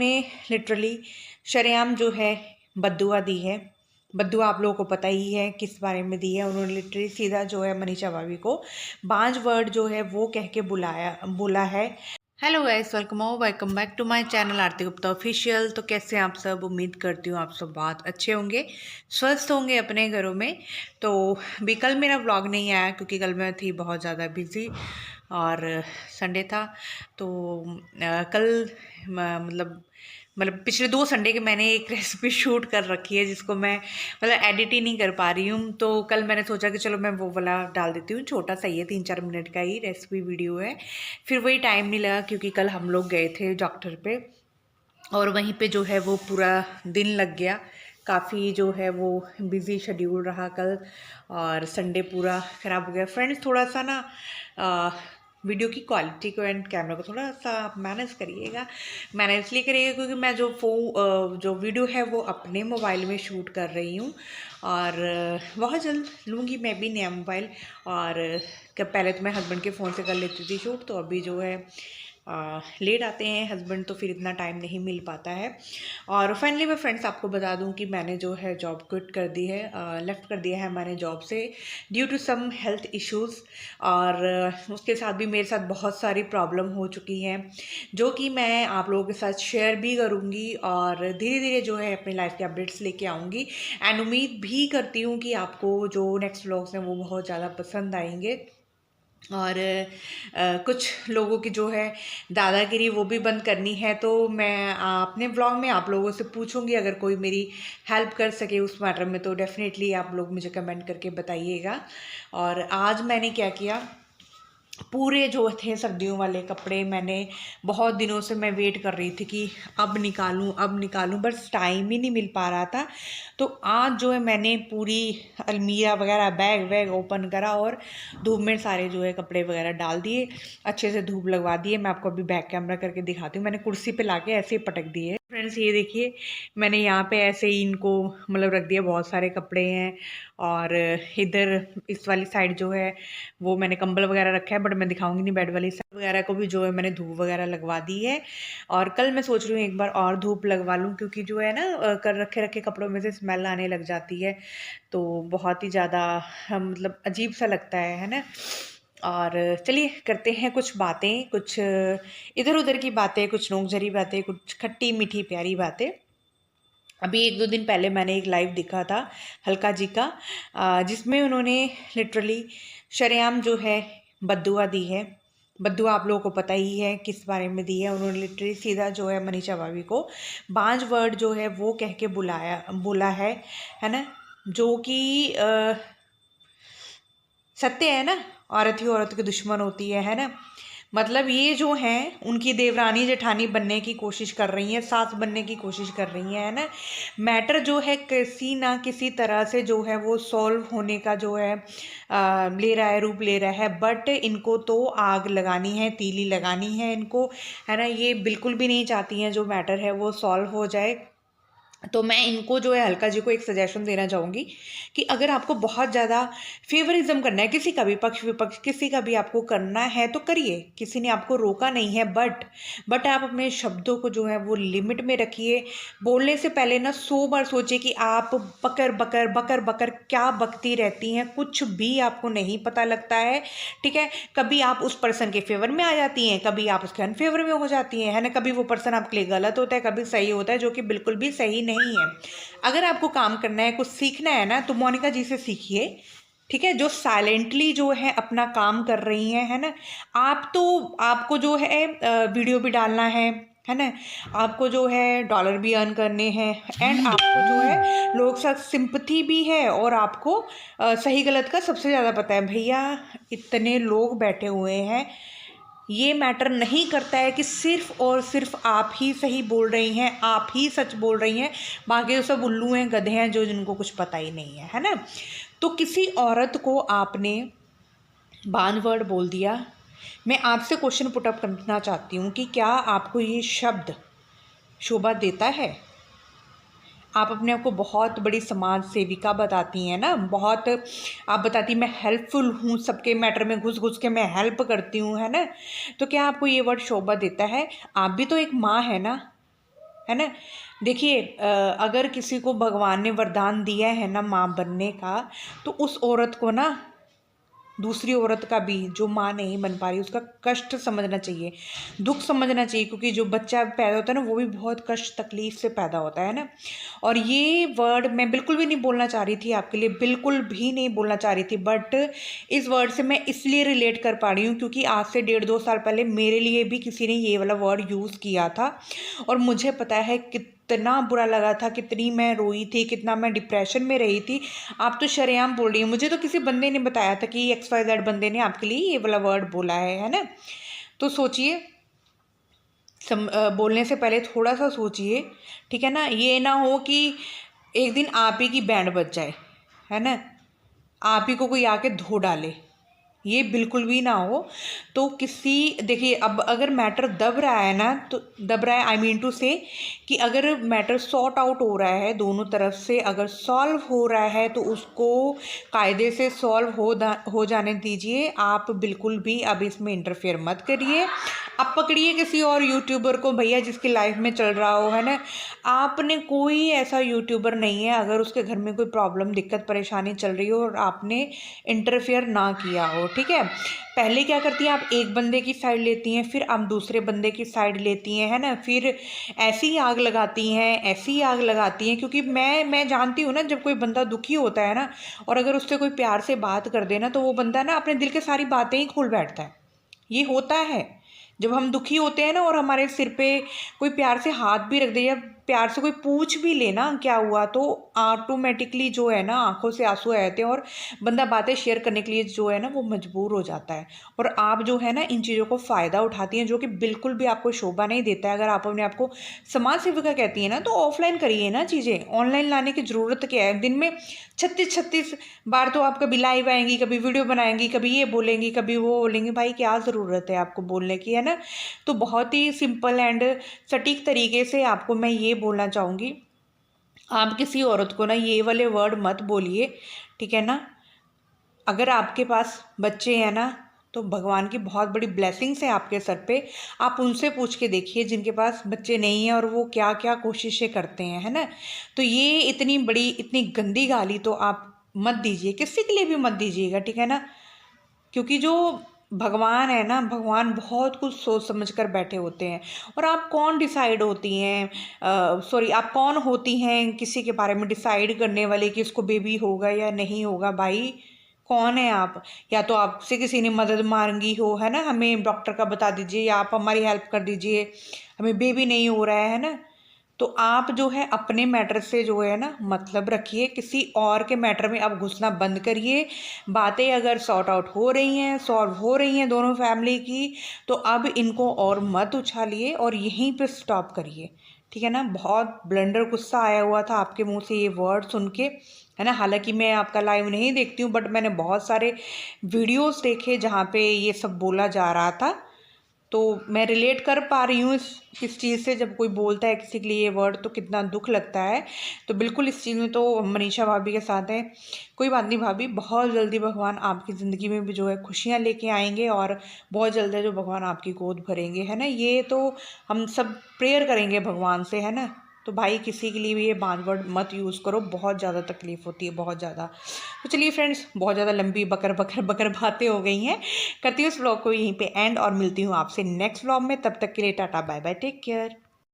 उन्होंने लिटरली शरेआम जो है बद्दुआ दी है। बद्दुआ आप लोगों को पता ही है किस बारे में दी है। उन्होंने लिटरली सीधा जो है मनीषा भाभी को 5 वर्ड जो है वो कह के बोला है। Hello guys, welcome back to my channel Aarti Gupta official. तो कैसे आप सब? उम्मीद करती हूँ आप सब बहुत अच्छे होंगे, स्वस्थ होंगे अपने घरों में। तो भी कल मेरा व्लॉग नहीं आया क्योंकि कल मैं थी बहुत ज़्यादा बिज़ी और संडे था। तो कल मतलब पिछले 2 संडे के मैंने एक रेसिपी शूट कर रखी है जिसको मैं एडिट ही नहीं कर पा रही हूँ। तो कल मैंने सोचा कि चलो मैं वो वाला डाल देती हूँ, छोटा सा ही है, 3-4 मिनट का ही रेसिपी वीडियो है। फिर वही टाइम नहीं लगा क्योंकि कल हम लोग गए थे डॉक्टर पे और वहीं पे जो है वो पूरा दिन लग गया। काफ़ी जो है वो बिज़ी शेड्यूल रहा कल और संडे पूरा ख़राब हो गया। फ्रेंड्स, थोड़ा सा ना वीडियो की क्वालिटी को एंड कैमरा को थोड़ा सा मैनेज करिएगा। मैनेज इसलिए करिएगा क्योंकि मैं जो वीडियो है वो अपने मोबाइल में शूट कर रही हूँ और बहुत जल्द लूँगी मैं भी नया मोबाइल। और पहले तो मैं हस्बैंड के फ़ोन से कर लेती थी शूट, तो अभी जो है लेट आते हैं हस्बैंड तो फिर इतना टाइम नहीं मिल पाता है। और फाइनली मैं फ्रेंड्स आपको बता दूं कि मैंने जो है जॉब क्विट कर दी है, लेफ़्ट कर दिया है मैंने जॉब से due to some health issues. और उसके साथ भी मेरे साथ बहुत सारी प्रॉब्लम हो चुकी हैं जो कि मैं आप लोगों के साथ शेयर भी करूँगी और धीरे धीरे जो है अपनी लाइफ के अपडेट्स लेके आऊँगी। एंड उम्मीद भी करती हूँ कि आपको जो नेक्स्ट व्लॉग्स हैं वो बहुत ज़्यादा पसंद आएंगे। और कुछ लोगों की जो है दादागिरी वो भी बंद करनी है, तो मैं अपने ब्लॉग में आप लोगों से पूछूंगी अगर कोई मेरी हेल्प कर सके उस मैटर में तो डेफिनेटली आप लोग मुझे कमेंट करके बताइएगा। और आज मैंने क्या किया, पूरे जो थे सर्दियों वाले कपड़े मैंने बहुत दिनों से मैं वेट कर रही थी कि अब निकालूं, बस टाइम ही नहीं मिल पा रहा था। तो आज जो है मैंने पूरी अलमीरा वगैरह बैग वैग ओपन करा और धूप में सारे जो है कपड़े वगैरह डाल दिए, अच्छे से धूप लगवा दिए। मैं आपको अभी बैक कैमरा करके दिखाती हूँ। मैंने कुर्सी पे लाके ऐसे ही पटक दिए। फ्रेंड्स ये देखिए, मैंने यहाँ पे ऐसे ही इनको रख दिया, बहुत सारे कपड़े हैं। और इधर इस वाली साइड जो है वो मैंने कंबल वगैरह रखा है, बट मैं दिखाऊंगी नहीं। बेड वाली साइड वगैरह को भी जो है मैंने धूप वगैरह लगवा दी है। और कल मैं सोच रही हूँ एक बार और धूप लगवा लूँ क्योंकि जो है ना कर रखे कपड़ों में से स्मेल आने लग जाती है, तो बहुत ही ज़्यादा अजीब सा लगता है ना। और चलिए करते हैं कुछ बातें, कुछ इधर उधर की बातें, कुछ नोकझरी बातें, कुछ खट्टी मीठी प्यारी बातें। अभी 1-2 दिन पहले मैंने एक लाइव देखा था हल्का जी का, जिसमें उन्होंने लिटरली शरेआम जो है बद्दुआ दी है। बद्दुआ आप लोगों को पता ही है किस बारे में दी है। उन्होंने लिटरली सीधा जो है मनीषा भाभी को 5 वर्ड जो है वो कह के बोला है ना, जो कि सत्य है ना। औरत ही औरत की दुश्मन होती है ना। ये जो हैं उनकी देवरानी जेठानी बनने की कोशिश कर रही हैं, सास बनने की कोशिश कर रही हैं, है ना। मैटर जो है किसी ना किसी तरह से जो है वो सॉल्व होने का जो है ले रहा है, रूप ले रहा है। बट इनको तो आग लगानी है, तीली लगानी है इनको, है ना। ये बिल्कुल भी नहीं चाहती हैं जो मैटर है वो सॉल्व हो जाए। तो मैं इनको जो है हल्का जी को एक सजेशन देना चाहूँगी कि अगर आपको बहुत ज़्यादा फेवरिज्म करना है, किसी का भी पक्ष विपक्ष किसी का भी आपको करना है तो करिए, किसी ने आपको रोका नहीं है। बट आप अपने शब्दों को जो है वो लिमिट में रखिए। बोलने से पहले ना 100 बार सोचिए कि आप बकर बकर बकर बकर क्या बकती रहती हैं, कुछ भी आपको नहीं पता लगता है, ठीक है। कभी आप उस पर्सन के फेवर में आ जाती हैं, कभी आप उसके अनफेवर में हो जाती हैं, है ना। कभी वो पर्सन आपके लिए गलत होता है, कभी सही होता है, जो कि बिल्कुल भी सही नहीं है। अगर आपको काम करना है, कुछ सीखना है ना, तो मोनिका जी से सीखिए, ठीक है, जो साइलेंटली जो है अपना काम कर रही हैं, है ना। आपको जो है वीडियो भी डालना है ना। आपको जो है डॉलर भी अर्न करने हैं एंड आपको जो है लोग साथ सिंपथी भी है और आपको सही गलत का सबसे ज़्यादा पता है। भैया इतने लोग बैठे हुए हैं, ये मैटर नहीं करता है कि सिर्फ और सिर्फ आप ही सही बोल रही हैं, आप ही सच बोल रही हैं, बाकी तो सब उल्लू हैं, गधे हैं, जो जिनको कुछ पता ही नहीं है ना। तो किसी औरत को आपने बान वर्ड बोल दिया। मैं आपसे क्वेश्चन पुट अप करना चाहती हूँ कि क्या आपको ये शब्द शोभा देता है? आप अपने आप को बहुत बड़ी समाज सेविका बताती हैं ना, बहुत आप बताती मैं हेल्पफुल हूँ, सबके मैटर में घुस घुस के मैं हेल्प करती हूँ, है ना। तो क्या आपको ये वर्ड शोभा देता है? आप भी तो एक माँ है ना, है ना। देखिए अगर किसी को भगवान ने वरदान दिया है ना माँ बनने का, तो उस औरत को ना दूसरी औरत का भी, जो माँ नहीं बन पा रही, उसका कष्ट समझना चाहिए, दुख समझना चाहिए, क्योंकि जो बच्चा पैदा होता है ना वो भी बहुत कष्ट तकलीफ से पैदा होता है ना। और ये वर्ड मैं बिल्कुल भी नहीं बोलना चाह रही थी आपके लिए, बिल्कुल भी नहीं बोलना चाह रही थी, बट इस वर्ड से मैं इसलिए रिलेट कर पा रही हूँ क्योंकि आज से 1.5-2 साल पहले मेरे लिए भी किसी ने ये वाला वर्ड यूज़ किया था, और मुझे पता है कितना बुरा लगा था, कितनी मैं रोई थी, कितना मैं डिप्रेशन में रही थी। आप तो शरेआम बोल रही हैं, मुझे तो किसी बंदे ने बताया था कि XYZ बंदे ने आपके लिए ये वाला वर्ड बोला है ना। तो सोचिए, बोलने से पहले थोड़ा सा सोचिए, ठीक है ना। ये ना हो कि एक दिन आप ही की बैंड बज जाए, है ना, आप ही को कोई आके धो डाले, ये बिल्कुल भी ना हो। तो देखिए अब अगर मैटर दब रहा है ना, तो दब रहा है, आई मीन टू से कि अगर मैटर सॉर्ट आउट हो रहा है दोनों तरफ से, अगर सॉल्व हो रहा है तो उसको कायदे से सॉल्व हो जाने दीजिए। आप बिल्कुल भी अब इसमें इंटरफेयर मत करिए। अब पकड़िए किसी और यूट्यूबर को भैया जिसकी लाइफ में चल रहा हो, है ना। आपने कोई ऐसा यूट्यूबर नहीं है अगर उसके घर में कोई प्रॉब्लम दिक्कत परेशानी चल रही हो और आपने इंटरफेयर ना किया हो, ठीक है। पहले क्या करती हैं आप, एक बंदे की साइड लेती हैं, फिर आप दूसरे बंदे की साइड लेती हैं, है ना, फिर ऐसी आग लगाती हैं, ऐसी आग लगाती हैं। क्योंकि मैं जानती हूँ ना, जब कोई बंदा दुखी होता है ना और अगर उससे कोई प्यार से बात कर देना, तो वो बंदा ना अपने दिल के सारी बातें ही खोल बैठता है। ये होता है जब हम दुखी होते हैं ना, और हमारे सिर पे कोई प्यार से हाथ भी रख दे या प्यार से कोई पूछ भी लेना क्या हुआ, तो ऑटोमेटिकली जो है ना आंखों से आंसू आ जाते हैं और बंदा बातें शेयर करने के लिए जो है ना वो मजबूर हो जाता है। और आप जो है ना इन चीज़ों को फ़ायदा उठाती हैं, जो कि बिल्कुल भी आपको शोभा नहीं देता है। अगर आप अपने आप को समाज सेविका कहती हैं ना, तो ऑफलाइन करिए ना चीज़ें, ऑनलाइन लाने की ज़रूरत क्या है। दिन में 36 बार तो आप कभी लाइव आएंगी, कभी वीडियो बनाएंगी, कभी ये बोलेंगी, कभी वो बोलेंगी, भाई क्या ज़रूरत है आपको बोलने की, है ना। तो बहुत ही सिंपल एंड सटीक तरीके से आपको मैं ये बोलना चाहूँगी, आप किसी औरत को ना ये वाले वर्ड मत बोलिए, ठीक है ना। अगर आपके पास बच्चे हैं ना, तो भगवान की बहुत बड़ी ब्लेसिंग्स है आपके सर पे। आप उनसे पूछ के देखिए जिनके पास बच्चे नहीं हैं और वो क्या क्या कोशिशें करते हैं, है ना। तो ये इतनी बड़ी इतनी गंदी गाली तो आप मत दीजिए, किसी के लिए भी मत दीजिएगा, ठीक है ना। क्योंकि जो भगवान है ना, भगवान बहुत कुछ सोच समझ कर बैठे होते हैं। और आप कौन डिसाइड होती हैं, सॉरी, आप कौन होती हैं किसी के बारे में डिसाइड करने वाले कि उसको बेबी होगा या नहीं होगा। भाई कौन है आप? या तो आपसे किसी ने मदद मांगी हो, है ना, हमें डॉक्टर का बता दीजिए, या आप हमारी हेल्प कर दीजिए, हमें बेबी नहीं हो रहा है ना। तो आप जो है अपने मैटर से जो है ना मतलब रखिए, किसी और के मैटर में आप घुसना बंद करिए। बातें अगर सॉर्ट आउट हो रही हैं, सॉल्व हो रही हैं दोनों फैमिली की, तो अब इनको और मत उछालिए और यहीं पे स्टॉप करिए, ठीक है ना। बहुत ब्लंडर गुस्सा आया हुआ था आपके मुंह से ये वर्ड सुन के, है ना। हालांकि मैं आपका लाइव नहीं देखती हूँ, बट मैंने बहुत सारे वीडियोस देखे जहाँ पे ये सब बोला जा रहा था, तो मैं रिलेट कर पा रही हूँ इस चीज़ से। जब कोई बोलता है किसी के लिए ये वर्ड तो कितना दुख लगता है। तो बिल्कुल इस चीज़ में तो मनीषा भाभी के साथ है। कोई बात नहीं भाभी, बहुत जल्दी भगवान आपकी ज़िंदगी में भी जो है खुशियाँ लेके आएंगे और बहुत जल्द है जो भगवान आपकी गोद भरेंगे, है ना। ये तो हम सब प्रेयर करेंगे भगवान से, है ना। तो भाई किसी के लिए भी ये 5 वर्ड मत यूज़ करो, बहुत ज़्यादा तकलीफ़ होती है, बहुत ज़्यादा। तो चलिए फ्रेंड्स, बहुत ज़्यादा लंबी बकर बकर बकर बातें हो गई हैं। करती हूँ इस व्लॉग को यहीं पे एंड और मिलती हूँ आपसे नेक्स्ट व्लॉग में। तब तक के लिए tata bye bye, take care.